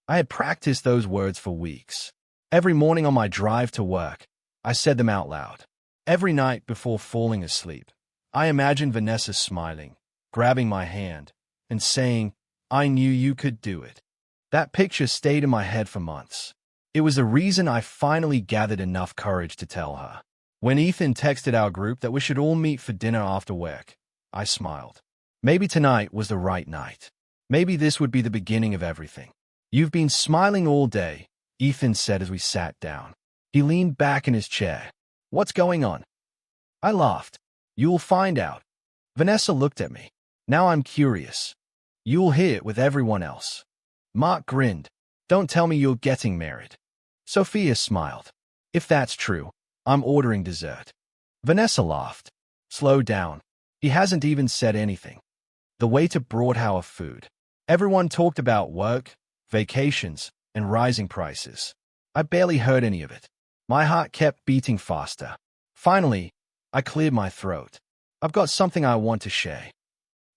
I had practiced those words for weeks. Every morning on my drive to work, I said them out loud. Every night before falling asleep, I imagined Vanessa smiling, grabbing my hand, and saying, "I knew you could do it." That picture stayed in my head for months. It was the reason I finally gathered enough courage to tell her. When Ethan texted our group that we should all meet for dinner after work, I smiled. Maybe tonight was the right night. Maybe this would be the beginning of everything. "You've been smiling all day," Ethan said as we sat down. He leaned back in his chair. "What's going on?" I laughed. "You'll find out." Vanessa looked at me. "Now I'm curious." "You'll hear it with everyone else." Mark grinned. "Don't tell me you're getting married." Sophia smiled. "If that's true, I'm ordering dessert." Vanessa laughed. "Slow down. He hasn't even said anything." The waiter brought our food. Everyone talked about work, vacations, and rising prices. I barely heard any of it. My heart kept beating faster. Finally, I cleared my throat. "I've got something I want to share."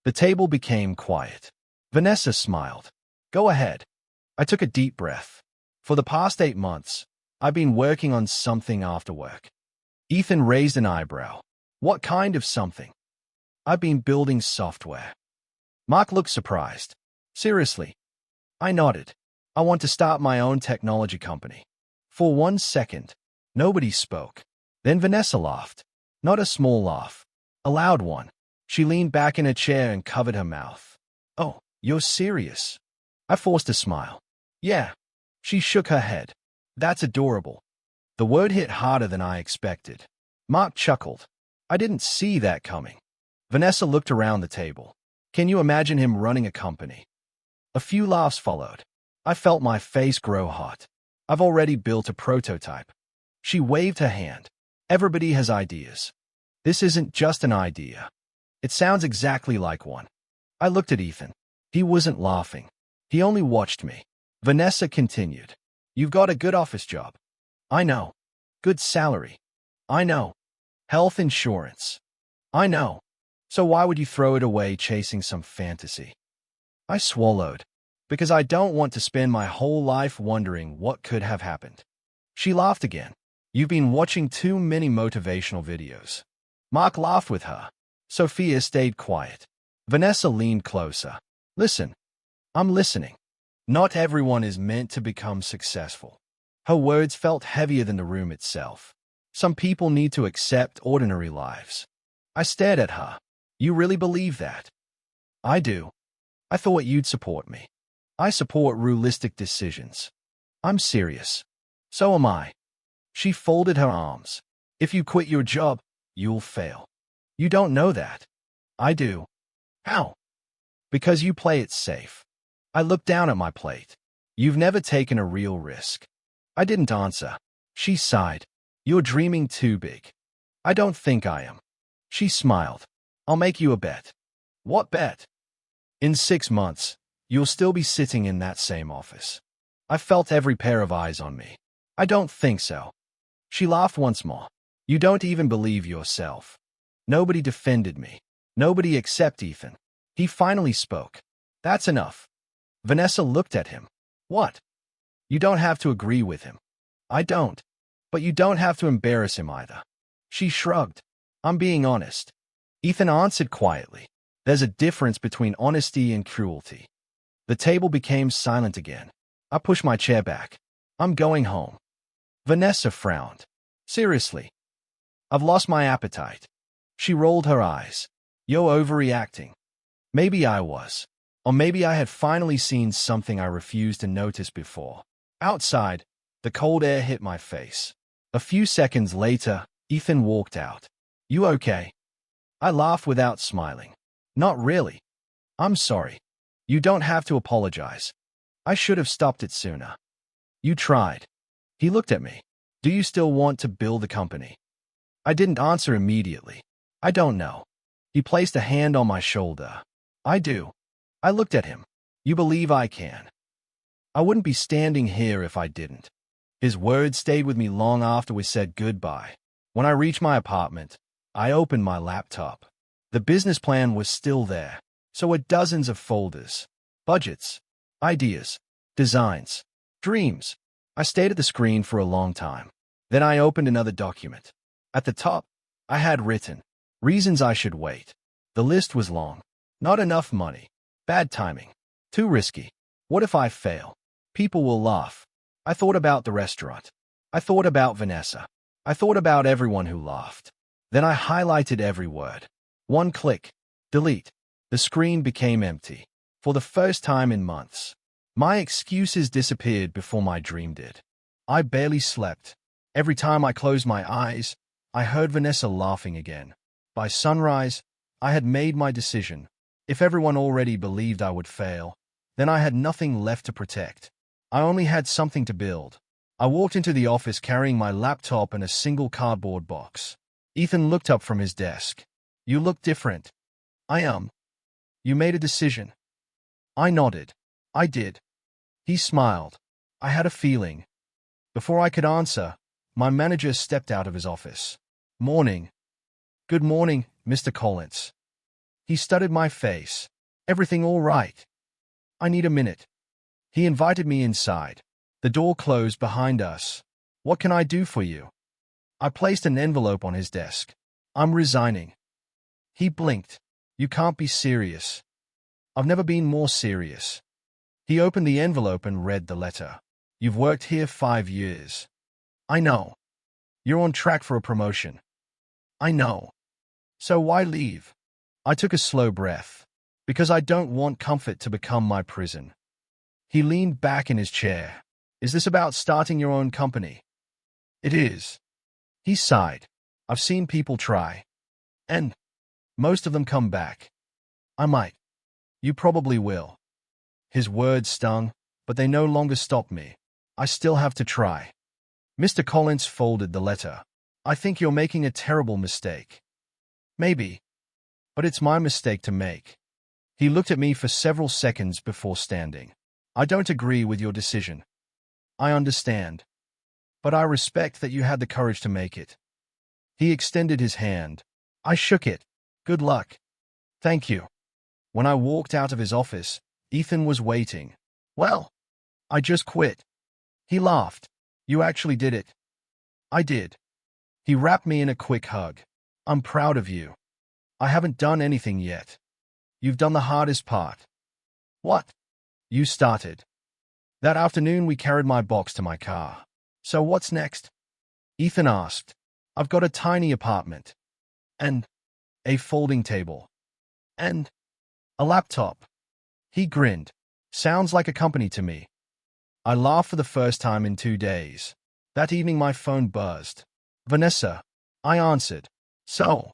The table became quiet. Vanessa smiled. "Go ahead." I took a deep breath. For the past 8 months, I've been working on something after work. Ethan raised an eyebrow. "What kind of something?" "I've been building software." Mark looked surprised. "Seriously?" I nodded. "I want to start my own technology company." For 1 second, nobody spoke. Then Vanessa laughed. Not a small laugh. A loud one. She leaned back in her chair and covered her mouth. "Oh, you're serious?" I forced a smile. "Yeah." She shook her head. "That's adorable." The word hit harder than I expected. Mark chuckled. "I didn't see that coming." Vanessa looked around the table. "Can you imagine him running a company?" A few laughs followed. I felt my face grow hot. "I've already built a prototype." She waved her hand. "Everybody has ideas. This isn't just an idea. It sounds exactly like one." I looked at Ethan. He wasn't laughing. He only watched me. Vanessa continued. "You've got a good office job." "I know." "Good salary." "I know." "Health insurance." "I know." "So why would you throw it away chasing some fantasy?" I swallowed. "Because I don't want to spend my whole life wondering what could have happened." She laughed again. "You've been watching too many motivational videos." Mark laughed with her. Sophia stayed quiet. Vanessa leaned closer. "Listen." "I'm listening." "Not everyone is meant to become successful." Her words felt heavier than the room itself. "Some people need to accept ordinary lives." I stared at her. "You really believe that?" "I do." "I thought you'd support me." "I support realistic decisions." "I'm serious." "So am I." She folded her arms. "If you quit your job, you'll fail." "You don't know that." "I do." "How?" "Because you play it safe." I looked down at my plate. "You've never taken a real risk." I didn't answer. She sighed. "You're dreaming too big." "I don't think I am." She smiled. "I'll make you a bet." "What bet?" "In 6 months, you'll still be sitting in that same office." I felt every pair of eyes on me. "I don't think so." She laughed once more. "You don't even believe yourself." Nobody defended me. Nobody except Ethan. He finally spoke. "That's enough." Vanessa looked at him. "What?" "You don't have to agree with him." "I don't." "But you don't have to embarrass him either." She shrugged. "I'm being honest." Ethan answered quietly. "There's a difference between honesty and cruelty." The table became silent again. I pushed my chair back. "I'm going home." Vanessa frowned. "Seriously?" "I've lost my appetite." She rolled her eyes. "You're overreacting." Maybe I was. Or maybe I had finally seen something I refused to notice before. Outside, the cold air hit my face. A few seconds later, Ethan walked out. "You okay?" I laughed without smiling. "Not really." "I'm sorry." "You don't have to apologize." "I should have stopped it sooner." "You tried." He looked at me. "Do you still want to build the company?" I didn't answer immediately. "I don't know." He placed a hand on my shoulder. "I do." I looked at him. "You believe I can?" "I wouldn't be standing here if I didn't." His words stayed with me long after we said goodbye. When I reached my apartment, I opened my laptop. The business plan was still there. So were dozens of folders, budgets, ideas. designs, dreams. I stayed at the screen for a long time. Then I opened another document. At the top, I had written, reasons I should wait. The list was long. Not enough money. Bad timing. Too risky. What if I fail? People will laugh. I thought about the restaurant. I thought about Vanessa. I thought about everyone who laughed. Then I highlighted every word. One click. Delete. The screen became empty. For the first time in months. My excuses disappeared before my dream did. I barely slept. Every time I closed my eyes, I heard Vanessa laughing again. By sunrise, I had made my decision. If everyone already believed I would fail, then I had nothing left to protect. I only had something to build. I walked into the office carrying my laptop and a single cardboard box. Ethan looked up from his desk. You look different. You made a decision. I nodded. I did. He smiled. I had a feeling. Before I could answer, my manager stepped out of his office. Morning. Good morning, Mr. Collins. He studied my face. Everything all right? I need a minute. He invited me inside. The door closed behind us. What can I do for you? I placed an envelope on his desk. I'm resigning. He blinked. You can't be serious. I've never been more serious. He opened the envelope and read the letter. You've worked here 5 years. I know. You're on track for a promotion. I know. So why leave? I took a slow breath. Because I don't want comfort to become my prison. He leaned back in his chair. Is this about starting your own company? It is. He sighed. I've seen people try. And most of them come back. I might. You probably will. His words stung, but they no longer stopped me. I still have to try. Mr. Collins folded the letter. I think you're making a terrible mistake. Maybe. But it's my mistake to make. He looked at me for several seconds before standing. I don't agree with your decision. I understand. But I respect that you had the courage to make it. He extended his hand. I shook it. Good luck. Thank you. When I walked out of his office, Ethan was waiting. Well, I just quit. He laughed. You actually did it. I did. He wrapped me in a quick hug. I'm proud of you. I haven't done anything yet. You've done the hardest part. What? You started. That afternoon we carried my box to my car. So what's next? Ethan asked. I've got a tiny apartment. And a folding table. And a laptop. He grinned. Sounds like a company to me. I laughed for the first time in 2 days. That evening my phone buzzed. Vanessa. I answered. So.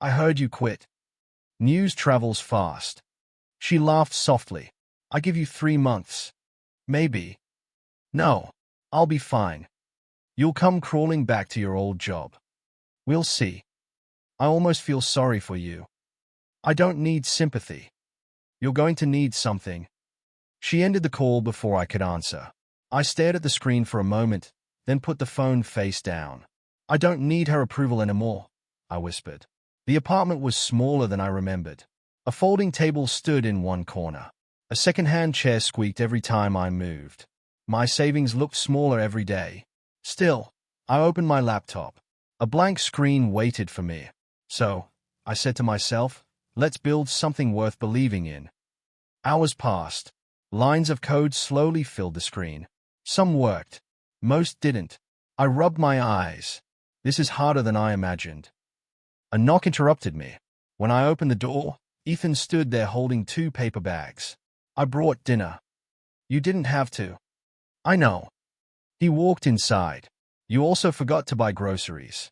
I heard you quit. News travels fast. She laughed softly. I give you 3 months. Maybe. No. I'll be fine. You'll come crawling back to your old job. We'll see. I almost feel sorry for you. I don't need sympathy. You're going to need something. She ended the call before I could answer. I stared at the screen for a moment, then put the phone face down. I don't need her approval anymore, I whispered. The apartment was smaller than I remembered. A folding table stood in one corner. A second-hand chair squeaked every time I moved. My savings looked smaller every day. Still, I opened my laptop. A blank screen waited for me. So, I said to myself, let's build something worth believing in. Hours passed. Lines of code slowly filled the screen. Some worked. Most didn't. I rubbed my eyes. This is harder than I imagined. A knock interrupted me. When I opened the door, Ethan stood there holding 2 paper bags. I brought dinner. You didn't have to. I know. He walked inside. You also forgot to buy groceries.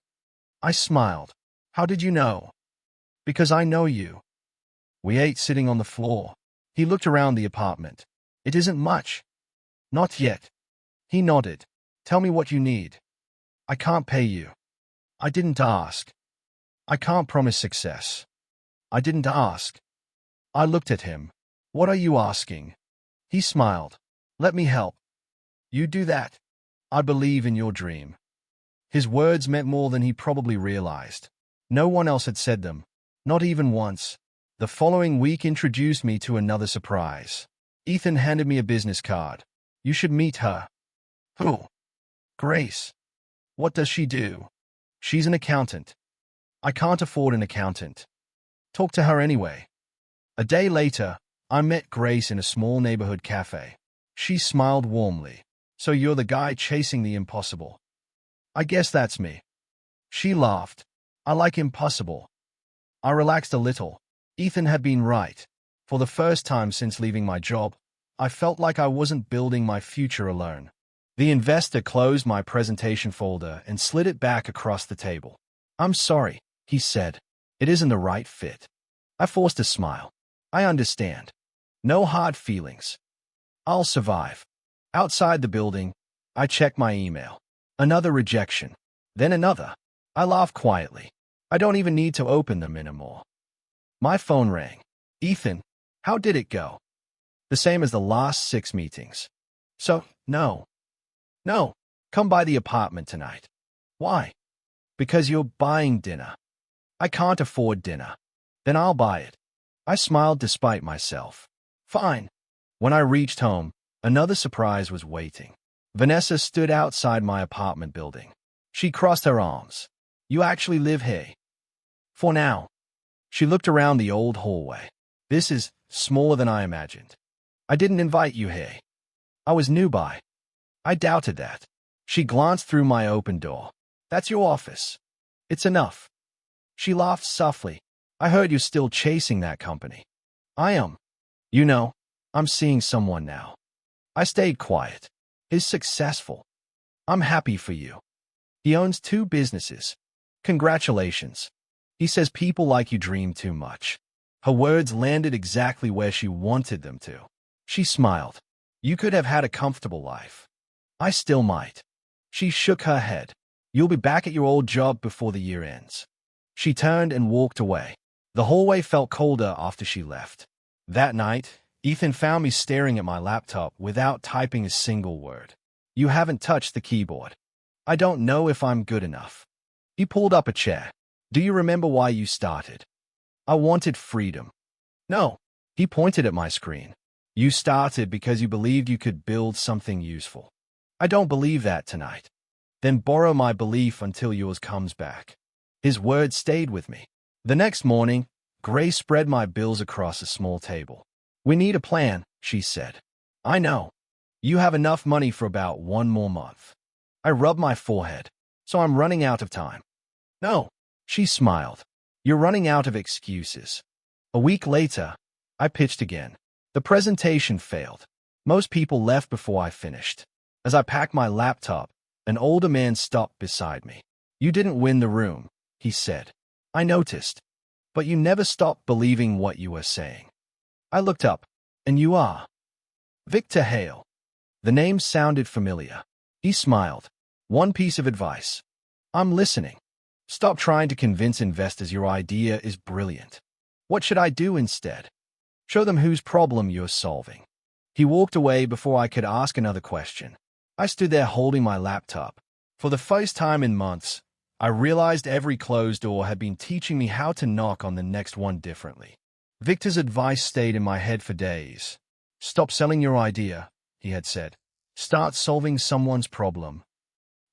I smiled. How did you know? Because I know you. We ate sitting on the floor. He looked around the apartment. It isn't much. Not yet. He nodded. Tell me what you need. I can't pay you. I didn't ask. I can't promise success. I didn't ask. I looked at him. What are you asking? He smiled. Let me help. You do that. I believe in your dream. His words meant more than he probably realized. No one else had said them. Not even once. The following week introduced me to another surprise. Ethan handed me a business card. You should meet her. Who? Grace. What does she do? She's an accountant. I can't afford an accountant. Talk to her anyway. A day later, I met Grace in a small neighborhood cafe. She smiled warmly. So you're the guy chasing the impossible. I guess that's me. She laughed. I like impossible. I relaxed a little. Ethan had been right. For the first time since leaving my job, I felt like I wasn't building my future alone. The investor closed my presentation folder and slid it back across the table. I'm sorry, he said. It isn't the right fit. I forced a smile. I understand. No hard feelings. I'll survive. Outside the building, I checked my email. Another rejection. Then another. I laughed quietly. I don't even need to open them anymore. My phone rang. Ethan, how did it go? The same as the last 6 meetings. So, no. No, come by the apartment tonight. Why? Because you're buying dinner. I can't afford dinner. Then I'll buy it. I smiled despite myself. Fine. When I reached home, another surprise was waiting. Vanessa stood outside my apartment building. She crossed her arms. You actually live here? For now. She looked around the old hallway. This is smaller than I imagined. I didn't invite you here. I was newbie. I doubted that. She glanced through my open door. That's your office. It's enough. She laughed softly. I heard you're still chasing that company. I am. You know, I'm seeing someone now. I stayed quiet. He's successful. I'm happy for you. He owns 2 businesses. Congratulations. He says people like you dream too much. Her words landed exactly where she wanted them to. She smiled. You could have had a comfortable life. I still might. She shook her head. You'll be back at your old job before the year ends. She turned and walked away. The hallway felt colder after she left. That night, Ethan found me staring at my laptop without typing a single word. You haven't touched the keyboard. I don't know if I'm good enough. He pulled up a chair. Do you remember why you started? I wanted freedom. No. He pointed at my screen. You started because you believed you could build something useful. I don't believe that tonight. Then borrow my belief until yours comes back. His words stayed with me. The next morning, Grace spread my bills across a small table. We need a plan, she said. I know. You have enough money for about 1 more month. I rubbed my forehead. So I'm running out of time. No, she smiled. You're running out of excuses. A week later, I pitched again. The presentation failed. Most people left before I finished. As I packed my laptop, an older man stopped beside me. You didn't win the room, he said. I noticed. But you never stopped believing what you were saying. I looked up, and you are. Victor Hale. The name sounded familiar. He smiled. One piece of advice. I'm listening. Stop trying to convince investors your idea is brilliant. What should I do instead? Show them whose problem you're solving. He walked away before I could ask another question. I stood there holding my laptop. For the first time in months, I realized every closed door had been teaching me how to knock on the next one differently. Victor's advice stayed in my head for days. Stop selling your idea, he had said. Start solving someone's problem.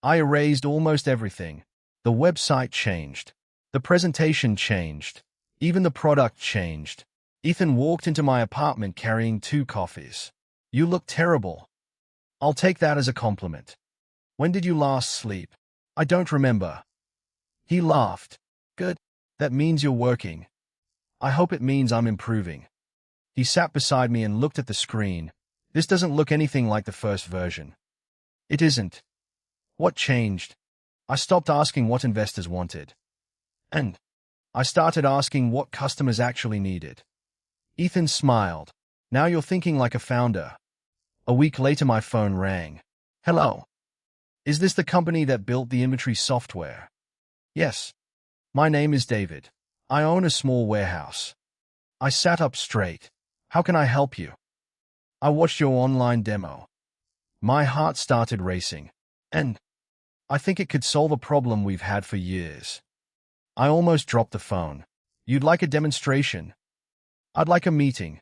I erased almost everything. The website changed. The presentation changed. Even the product changed. Ethan walked into my apartment carrying 2 coffees. You look terrible. I'll take that as a compliment. When did you last sleep? I don't remember. He laughed. Good. That means you're working. I hope it means I'm improving. He sat beside me and looked at the screen. This doesn't look anything like the first version. It isn't. What changed? I stopped asking what investors wanted. And I started asking what customers actually needed. Ethan smiled. Now you're thinking like a founder. A week later, my phone rang. Hello. Is this the company that built the inventory software? Yes. My name is David. I own a small warehouse. I sat up straight. How can I help you? I watched your online demo. My heart started racing. And I think it could solve a problem we've had for years. I almost dropped the phone. You'd like a demonstration? I'd like a meeting.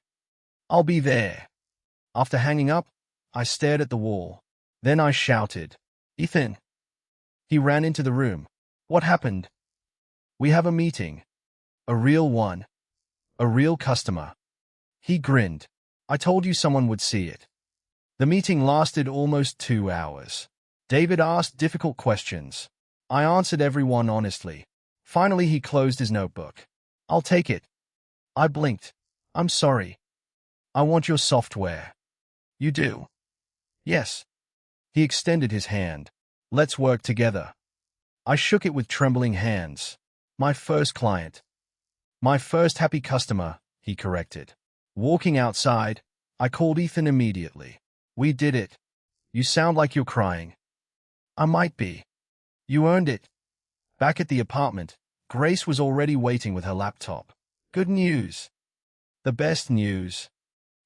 I'll be there. After hanging up, I stared at the wall. Then I shouted, "Ethan!" He ran into the room. "What happened?" "We have a meeting. A real one. A real customer." He grinned. "I told you someone would see it." The meeting lasted almost 2 hours. David asked difficult questions. I answered everyone honestly. Finally, he closed his notebook. "I'll take it." I blinked. "I'm sorry. I want your software." "You do?" "Yes." He extended his hand. "Let's work together." I shook it with trembling hands. "My first client." "My first happy customer," he corrected. Walking outside, I called Ethan immediately. "We did it. You sound like you're crying." "I might be." "You earned it." Back at the apartment, Grace was already waiting with her laptop. "Good news." "The best news."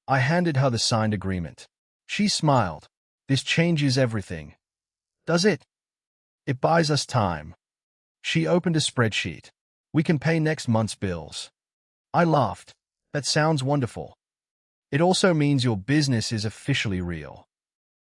I handed her the signed agreement. She smiled. "This changes everything." "Does it?" "It buys us time." She opened a spreadsheet. "We can pay next month's bills." I laughed. "That sounds wonderful." "It also means your business is officially real."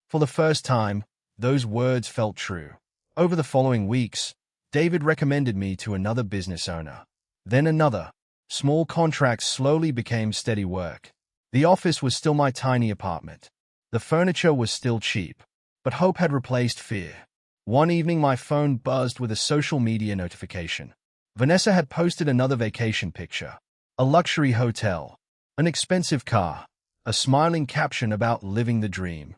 For the first time, those words felt true. Over the following weeks, David recommended me to another business owner. Then another. Small contracts slowly became steady work. The office was still my tiny apartment. The furniture was still cheap, but hope had replaced fear. One evening my phone buzzed with a social media notification. Vanessa had posted another vacation picture. A luxury hotel. An expensive car. A smiling caption about living the dream.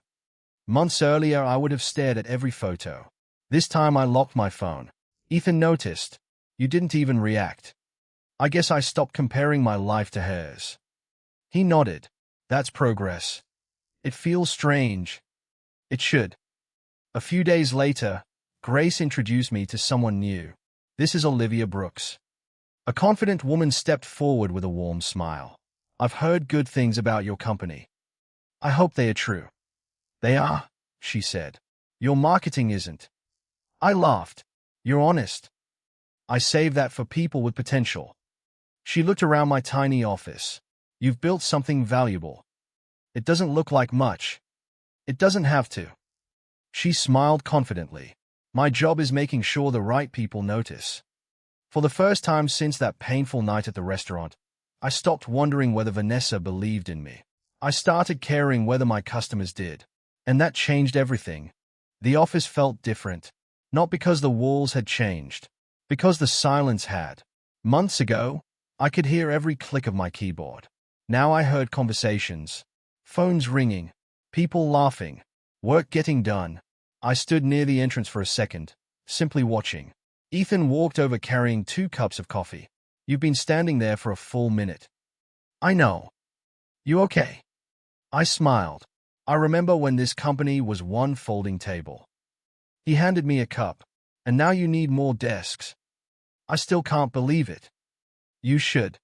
Months earlier I would have stared at every photo. This time I locked my phone. "Ethan noticed. You didn't even react." "I guess I stopped comparing my life to hers." He nodded. "That's progress." "It feels strange." "It should." A few days later, Grace introduced me to someone new. "This is Olivia Brooks." A confident woman stepped forward with a warm smile. "I've heard good things about your company." "I hope they are true." "They are," she said. "Your marketing isn't." I laughed. "You're honest." "I save that for people with potential." She looked around my tiny office. "You've built something valuable." "It doesn't look like much." "It doesn't have to." She smiled confidently. "My job is making sure the right people notice." For the first time since that painful night at the restaurant, I stopped wondering whether Vanessa believed in me. I started caring whether my customers did. And that changed everything. The office felt different. Not because the walls had changed, because the silence had. Months ago, I could hear every click of my keyboard. Now I heard conversations, phones ringing, people laughing, work getting done. I stood near the entrance for a second, simply watching. Ethan walked over carrying 2 cups of coffee. "You've been standing there for a full minute." "I know." "You okay?" I smiled. "I remember when this company was one folding table." He handed me a cup. "And now you need more desks." "I still can't believe it." "You should."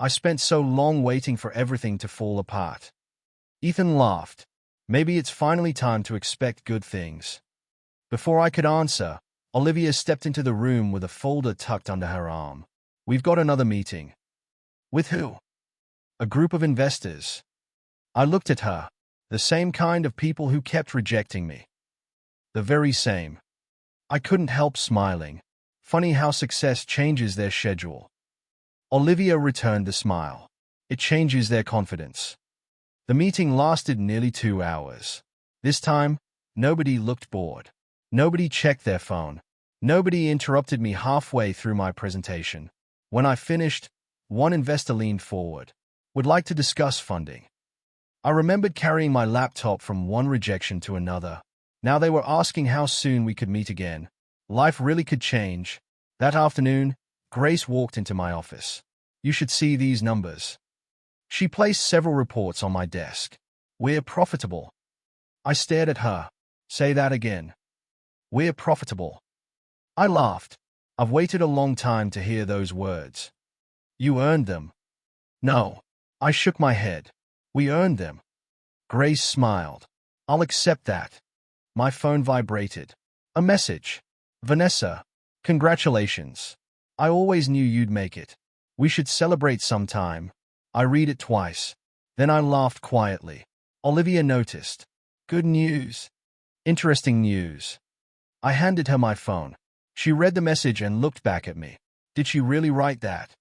"I spent so long waiting for everything to fall apart." Ethan laughed. "Maybe it's finally time to expect good things." Before I could answer, Olivia stepped into the room with a folder tucked under her arm. "We've got another meeting." "With who?" "A group of investors." I looked at her. The same kind of people who kept rejecting me. The very same. I couldn't help smiling. Funny how success changes their schedule. Olivia returned the smile. "It changes their confidence." The meeting lasted nearly 2 hours. This time, nobody looked bored. Nobody checked their phone. Nobody interrupted me halfway through my presentation. When I finished, one investor leaned forward. "Would like to discuss funding." I remembered carrying my laptop from one rejection to another. Now they were asking how soon we could meet again. Life really could change. That afternoon, Grace walked into my office. "You should see these numbers." She placed several reports on my desk. "We're profitable." I stared at her. "Say that again." "We're profitable." I laughed. "I've waited a long time to hear those words." "You earned them." "No." I shook my head. "We earned them." Grace smiled. "I'll accept that." My phone vibrated. A message. "Vanessa, congratulations. I always knew you'd make it. We should celebrate sometime." I read it twice. Then I laughed quietly. Olivia noticed. Good news. Interesting news. I handed her my phone. She read the message and looked back at me. Did she really write that?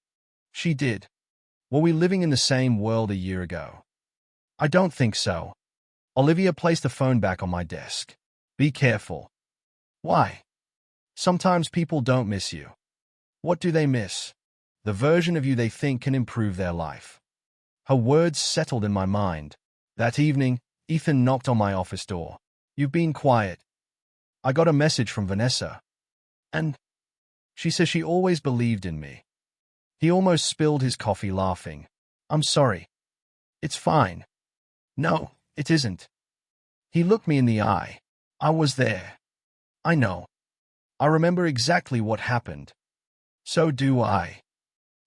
She did. Were we living in the same world a year ago? I don't think so. Olivia placed the phone back on my desk. Be careful. Why? Sometimes people don't miss you. What do they miss? The version of you they think can improve their life. Her words settled in my mind. That evening, Ethan knocked on my office door. You've been quiet. I got a message from Vanessa. And she says she always believed in me. He almost spilled his coffee laughing. I'm sorry. It's fine. No, it isn't. He looked me in the eye. I was there. I know. I remember exactly what happened. So do I.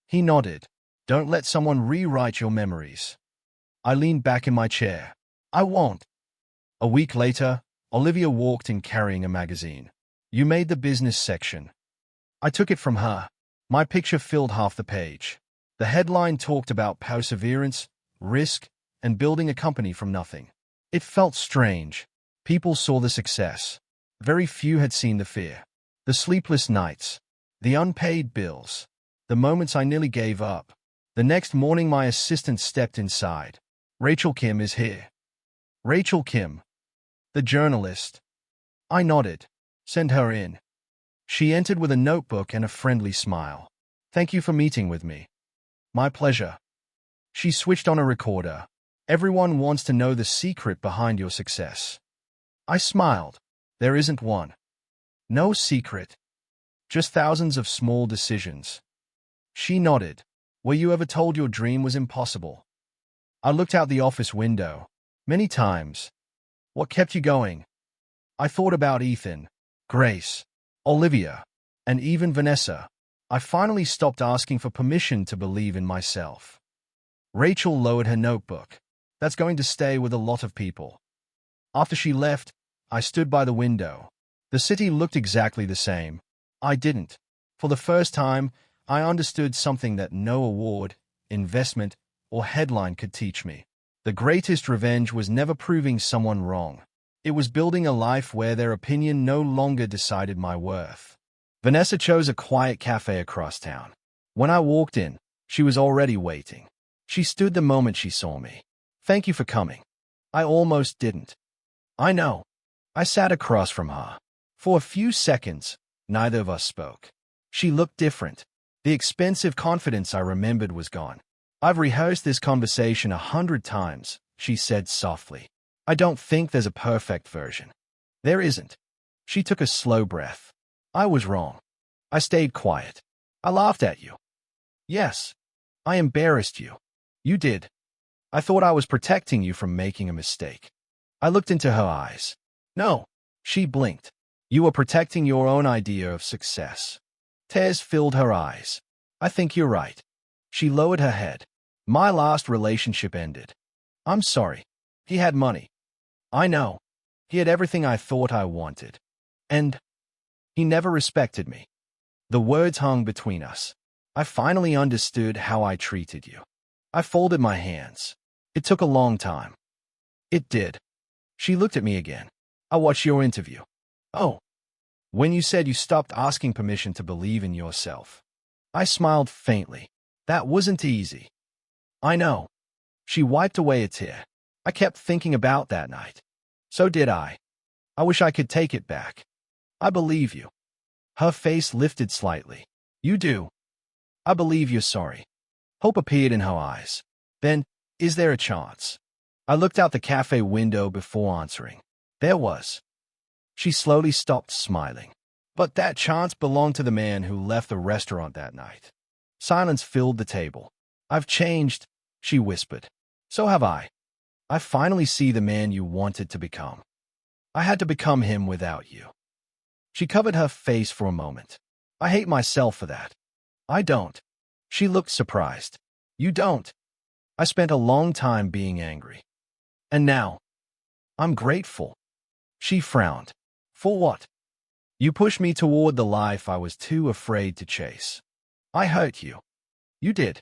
He nodded. Don't let someone rewrite your memories. I leaned back in my chair. I won't. A week later, Olivia walked in carrying a magazine. You made the business section. I took it from her. My picture filled half the page. The headline talked about perseverance, risk, and building a company from nothing. It felt strange. People saw the success. Very few had seen the fear. The sleepless nights. The unpaid bills. The moments I nearly gave up. The next morning my assistant stepped inside. Rachel Kim is here. Rachel Kim. The journalist. I nodded. Send her in. She entered with a notebook and a friendly smile. Thank you for meeting with me. My pleasure. She switched on a recorder. Everyone wants to know the secret behind your success. I smiled. There isn't one. No secret. Just thousands of small decisions. She nodded. Were you ever told your dream was impossible? I looked out the office window. Many times. What kept you going? I thought about Ethan, Grace, Olivia, and even Vanessa. I finally stopped asking for permission to believe in myself. Rachel lowered her notebook. That's going to stay with a lot of people. After she left, I stood by the window. The city looked exactly the same. I didn't. For the first time, I understood something that no award, investment, or headline could teach me. The greatest revenge was never proving someone wrong. It was building a life where their opinion no longer decided my worth. Vanessa chose a quiet cafe across town. When I walked in, she was already waiting. She stood the moment she saw me. Thank you for coming. I almost didn't. I know. I sat across from her. For a few seconds, neither of us spoke. She looked different. The expensive confidence I remembered was gone. I've rehearsed this conversation 100 times, she said softly. I don't think there's a perfect version. There isn't. She took a slow breath. I was wrong. I stayed quiet. I laughed at you. Yes. I embarrassed you. You did. I thought I was protecting you from making a mistake. I looked into her eyes. No. She blinked. You were protecting your own idea of success. Tears filled her eyes. I think you're right. She lowered her head. My last relationship ended. I'm sorry. He had money. I know. He had everything I thought I wanted. And he never respected me. The words hung between us. I finally understood how I treated you. I folded my hands. It took a long time. It did. She looked at me again. I watched your interview. Oh. When you said you stopped asking permission to believe in yourself. I smiled faintly. That wasn't easy. I know. She wiped away a tear. I kept thinking about that night. So did I. I wish I could take it back. I believe you. Her face lifted slightly. You do. I believe you're sorry. Hope appeared in her eyes. Then, is there a chance? I looked out the cafe window before answering. There was. She slowly stopped smiling. But that chance belonged to the man who left the restaurant that night. Silence filled the table. I've changed, she whispered. So have I. I finally see the man you wanted to become. I had to become him without you. She covered her face for a moment. I hate myself for that. I don't. She looked surprised. You don't. I spent a long time being angry. And now, I'm grateful. She frowned. For what? You pushed me toward the life I was too afraid to chase. I hurt you. You did.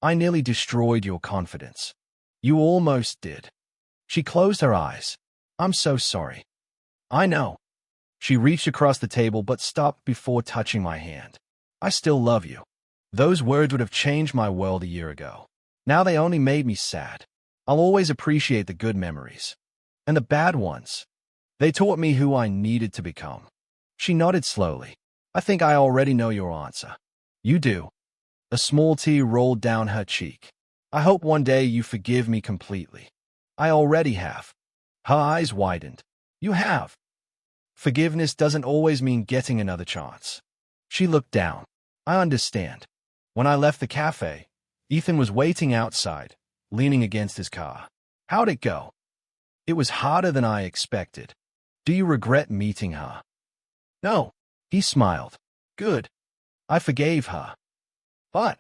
I nearly destroyed your confidence. You almost did. She closed her eyes. I'm so sorry. I know. She reached across the table but stopped before touching my hand. I still love you. Those words would have changed my world a year ago. Now they only made me sad. I'll always appreciate the good memories. And the bad ones. They taught me who I needed to become. She nodded slowly. I think I already know your answer. You do. A small tear rolled down her cheek. I hope one day you forgive me completely. I already have. Her eyes widened. You have. Forgiveness doesn't always mean getting another chance. She looked down. I understand. When I left the cafe, Ethan was waiting outside, leaning against his car. How'd it go? It was harder than I expected. Do you regret meeting her? No. He smiled. Good. I forgave her. But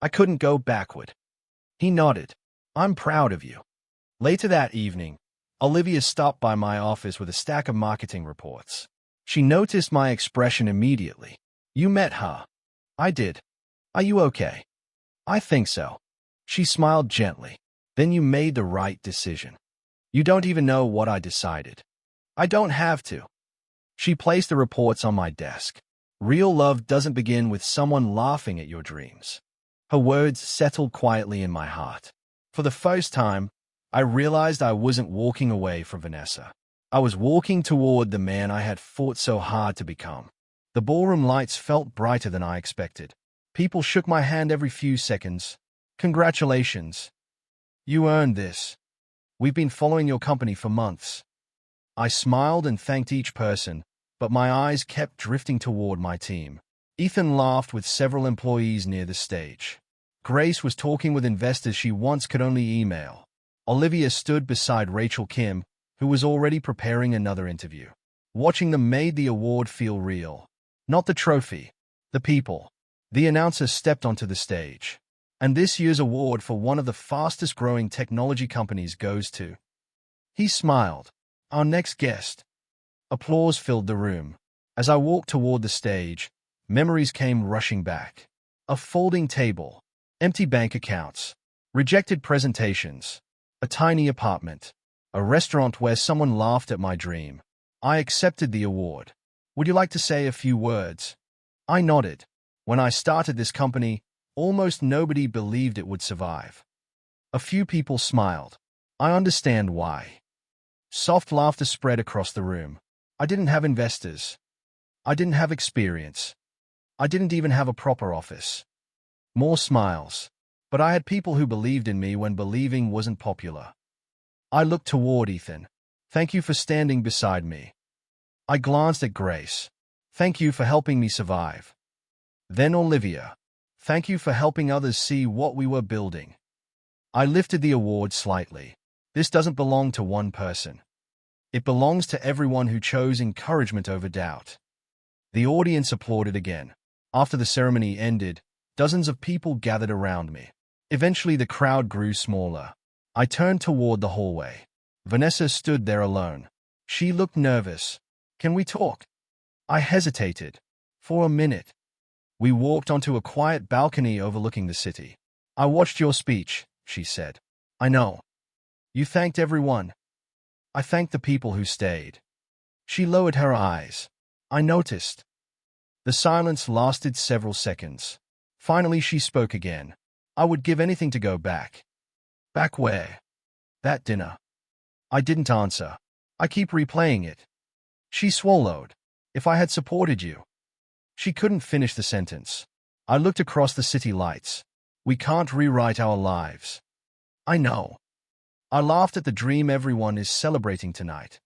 I couldn't go backward. He nodded. I'm proud of you. Later that evening, Olivia stopped by my office with a stack of marketing reports. She noticed my expression immediately. You met her. I did. Are you okay? I think so. She smiled gently. Then you made the right decision. You don't even know what I decided. I don't have to. She placed the reports on my desk. Real love doesn't begin with someone laughing at your dreams. Her words settled quietly in my heart. For the first time, I realized I wasn't walking away from Vanessa. I was walking toward the man I had fought so hard to become. The ballroom lights felt brighter than I expected. People shook my hand every few seconds. Congratulations. You earned this. We've been following your company for months. I smiled and thanked each person, but my eyes kept drifting toward my team. Ethan laughed with several employees near the stage. Grace was talking with investors she once could only email. Olivia stood beside Rachel Kim, who was already preparing another interview. Watching them made the award feel real. Not the trophy, the people. The announcer stepped onto the stage. And this year's award for one of the fastest-growing technology companies goes to... He smiled. Our next guest. Applause filled the room. As I walked toward the stage, memories came rushing back. A folding table, empty bank accounts, rejected presentations, a tiny apartment, a restaurant where someone laughed at my dream. I accepted the award. Would you like to say a few words? I nodded. When I started this company, almost nobody believed it would survive. A few people smiled. I understand why. Soft laughter spread across the room. I didn't have investors. I didn't have experience. I didn't even have a proper office. More smiles. But I had people who believed in me when believing wasn't popular. I looked toward Ethan. Thank you for standing beside me. I glanced at Grace. Thank you for helping me survive. Then Olivia. Thank you for helping others see what we were building. I lifted the award slightly. This doesn't belong to one person. It belongs to everyone who chose encouragement over doubt. The audience applauded again. After the ceremony ended, dozens of people gathered around me. Eventually, the crowd grew smaller. I turned toward the hallway. Vanessa stood there alone. She looked nervous. Can we talk? I hesitated. For a minute. We walked onto a quiet balcony overlooking the city. I watched your speech, she said. I know. You thanked everyone. I thanked the people who stayed. She lowered her eyes. I noticed. The silence lasted several seconds. Finally, she spoke again. I would give anything to go back. Back where? That dinner. I didn't answer. I keep replaying it. She swallowed. If I had supported you. She couldn't finish the sentence. I looked across the city lights. We can't rewrite our lives. I know. I laughed at the dream everyone is celebrating tonight.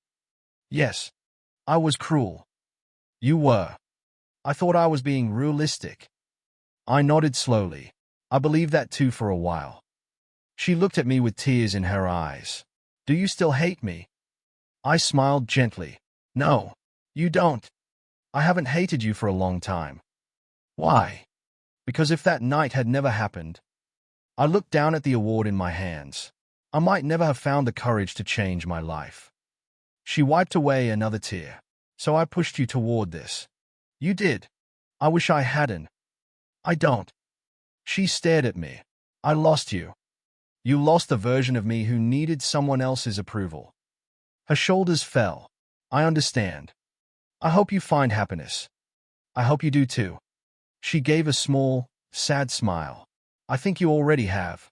Yes. I was cruel. You were. I thought I was being realistic. I nodded slowly. I believed that too for a while. She looked at me with tears in her eyes. Do you still hate me? I smiled gently. No, you don't. I haven't hated you for a long time. Why? Because if that night had never happened, I looked down at the award in my hands. I might never have found the courage to change my life. She wiped away another tear. So I pushed you toward this. You did. I wish I hadn't. I don't. She stared at me. I lost you. You lost the version of me who needed someone else's approval. Her shoulders fell. I understand. I hope you find happiness. I hope you do too. She gave a small, sad smile. I think you already have.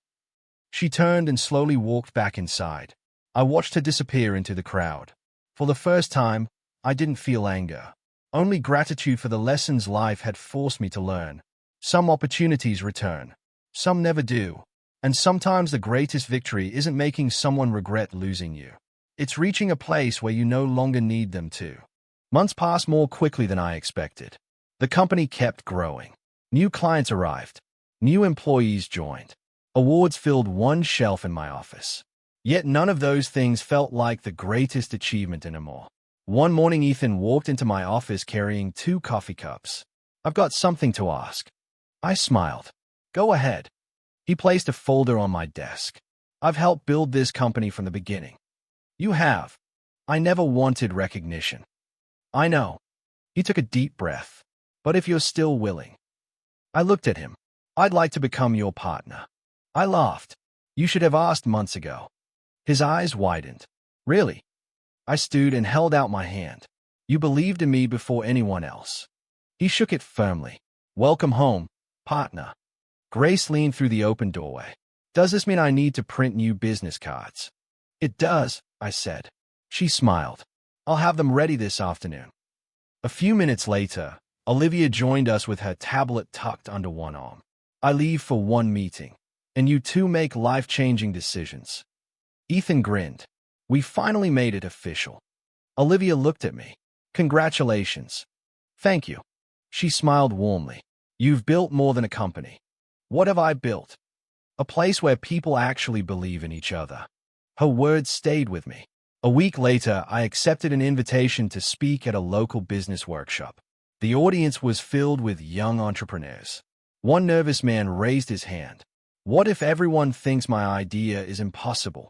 She turned and slowly walked back inside. I watched her disappear into the crowd. For the first time, I didn't feel anger. Only gratitude for the lessons life had forced me to learn. Some opportunities return. Some never do. And sometimes the greatest victory isn't making someone regret losing you. It's reaching a place where you no longer need them to. Months passed more quickly than I expected. The company kept growing. New clients arrived. New employees joined. Awards filled one shelf in my office. Yet none of those things felt like the greatest achievement anymore. One morning, Ethan walked into my office carrying 2 coffee cups. I've got something to ask. I smiled. Go ahead. He placed a folder on my desk. I've helped build this company from the beginning. You have. I never wanted recognition. I know. He took a deep breath. But if you're still willing. I looked at him. I'd like to become your partner. I laughed. You should have asked months ago. His eyes widened. Really? I stood and held out my hand. You believed in me before anyone else. He shook it firmly. Welcome home, partner. Grace leaned through the open doorway. Does this mean I need to print new business cards? It does, I said. She smiled. I'll have them ready this afternoon. A few minutes later, Olivia joined us with her tablet tucked under one arm. I leave for one meeting, and you two make life-changing decisions. Ethan grinned. We finally made it official. Olivia looked at me. Congratulations. Thank you. She smiled warmly. You've built more than a company. What have I built? A place where people actually believe in each other. Her words stayed with me. A week later, I accepted an invitation to speak at a local business workshop. The audience was filled with young entrepreneurs. One nervous man raised his hand. What if everyone thinks my idea is impossible?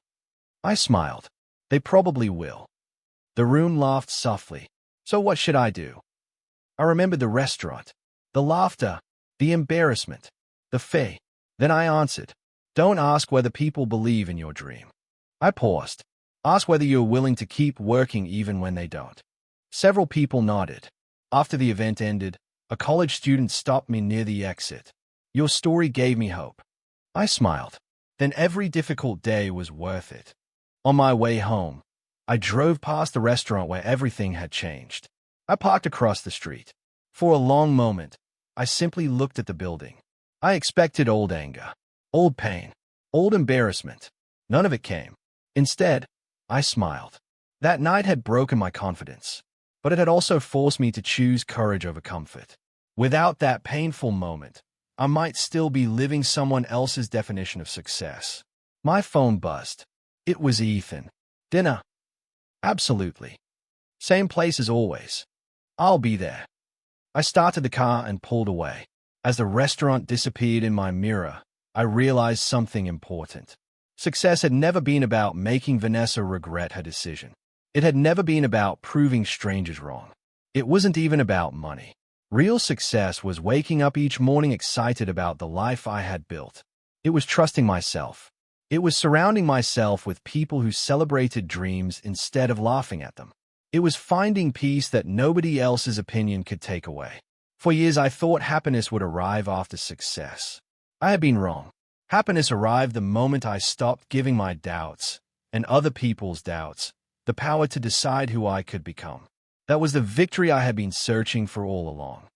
I smiled. They probably will. The room laughed softly. So what should I do? I remembered the restaurant, the laughter, the embarrassment, the fee. Then I answered, don't ask whether people believe in your dream. I paused. Ask whether you're willing to keep working even when they don't. Several people nodded. After the event ended, a college student stopped me near the exit. Your story gave me hope. I smiled. Then every difficult day was worth it. On my way home, I drove past the restaurant where everything had changed. I parked across the street. For a long moment, I simply looked at the building. I expected old anger, old pain, old embarrassment. None of it came. Instead, I smiled. That night had broken my confidence, but it had also forced me to choose courage over comfort. Without that painful moment, I might still be living someone else's definition of success. My phone buzzed. It was Ethan. Dinner? Absolutely. Same place as always. I'll be there. I started the car and pulled away. As the restaurant disappeared in my mirror, I realized something important. Success had never been about making Vanessa regret her decision. It had never been about proving strangers wrong. It wasn't even about money. Real success was waking up each morning excited about the life I had built. It was trusting myself. It was surrounding myself with people who celebrated dreams instead of laughing at them. It was finding peace that nobody else's opinion could take away. For years, I thought happiness would arrive after success. I had been wrong. Happiness arrived the moment I stopped giving my doubts, and other people's doubts, the power to decide who I could become. That was the victory I had been searching for all along.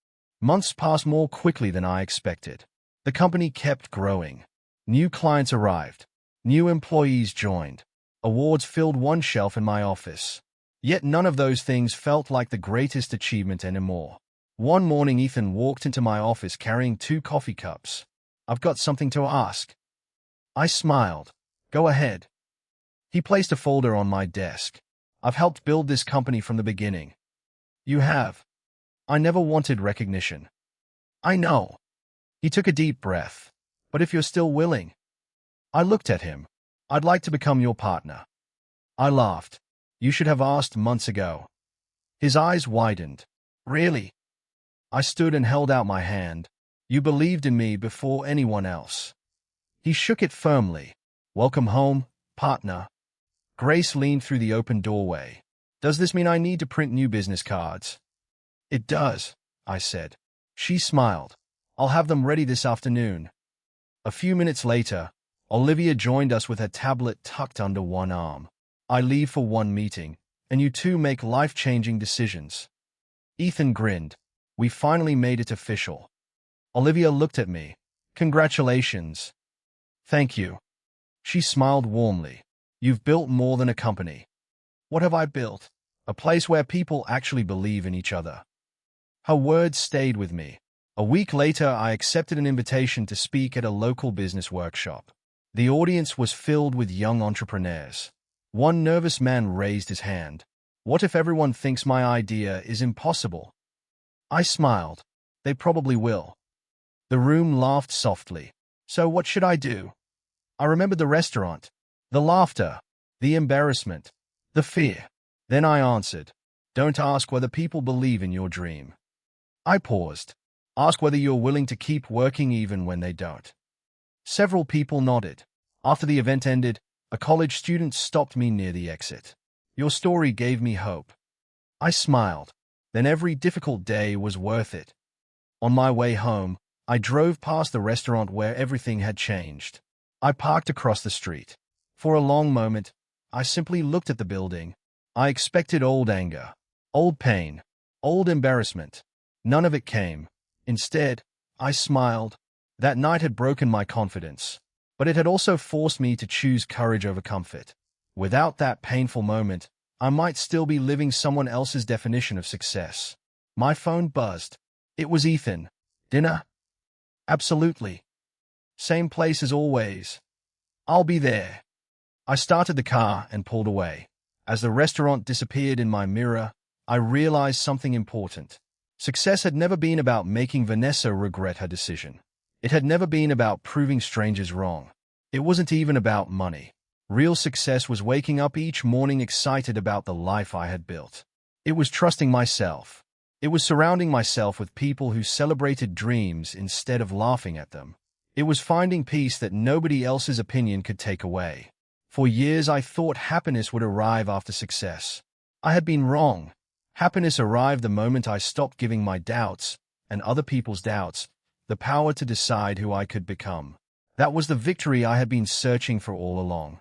Months passed more quickly than I expected. The company kept growing. New clients arrived. New employees joined. Awards filled one shelf in my office. Yet none of those things felt like the greatest achievement anymore. One morning, Ethan walked into my office carrying 2 coffee cups. I've got something to ask. I smiled. Go ahead. He placed a folder on my desk. I've helped build this company from the beginning. You have. I never wanted recognition. I know. He took a deep breath. But if you're still willing. I looked at him. I'd like to become your partner. I laughed. You should have asked months ago. His eyes widened. Really? I stood and held out my hand. You believed in me before anyone else. He shook it firmly. Welcome home, partner. Grace leaned through the open doorway. Does this mean I need to print new business cards? It does, I said. She smiled. I'll have them ready this afternoon. A few minutes later, Olivia joined us with her tablet tucked under one arm. I leave for one meeting, and you two make life-changing decisions. Ethan grinned. We finally made it official. Olivia looked at me. Congratulations. Thank you. She smiled warmly. You've built more than a company. What have I built? A place where people actually believe in each other. Her words stayed with me. A week later, I accepted an invitation to speak at a local business workshop. The audience was filled with young entrepreneurs. One nervous man raised his hand. What if everyone thinks my idea is impossible? I smiled. They probably will. The room laughed softly. So what should I do? I remembered the restaurant, the laughter, the embarrassment, the fear. Then I answered, don't ask whether people believe in your dream. I paused. Ask whether you're willing to keep working even when they don't. Several people nodded. After the event ended, a college student stopped me near the exit. Your story gave me hope. I smiled. Then every difficult day was worth it. On my way home, I drove past the restaurant where everything had changed. I parked across the street. For a long moment, I simply looked at the building. I expected old anger, old pain, old embarrassment. None of it came. Instead, I smiled. That night had broken my confidence, but it had also forced me to choose courage over comfort. Without that painful moment, I might still be living someone else's definition of success. My phone buzzed. It was Ethan. Dinner? Absolutely. Same place as always. I'll be there. I started the car and pulled away. As the restaurant disappeared in my mirror, I realized something important. Success had never been about making Vanessa regret her decision. It had never been about proving strangers wrong. It wasn't even about money. Real success was waking up each morning excited about the life I had built. It was trusting myself. It was surrounding myself with people who celebrated dreams instead of laughing at them. It was finding peace that nobody else's opinion could take away. For years I thought happiness would arrive after success. I had been wrong. Happiness arrived the moment I stopped giving my doubts, and other people's doubts, the power to decide who I could become. That was the victory I had been searching for all along.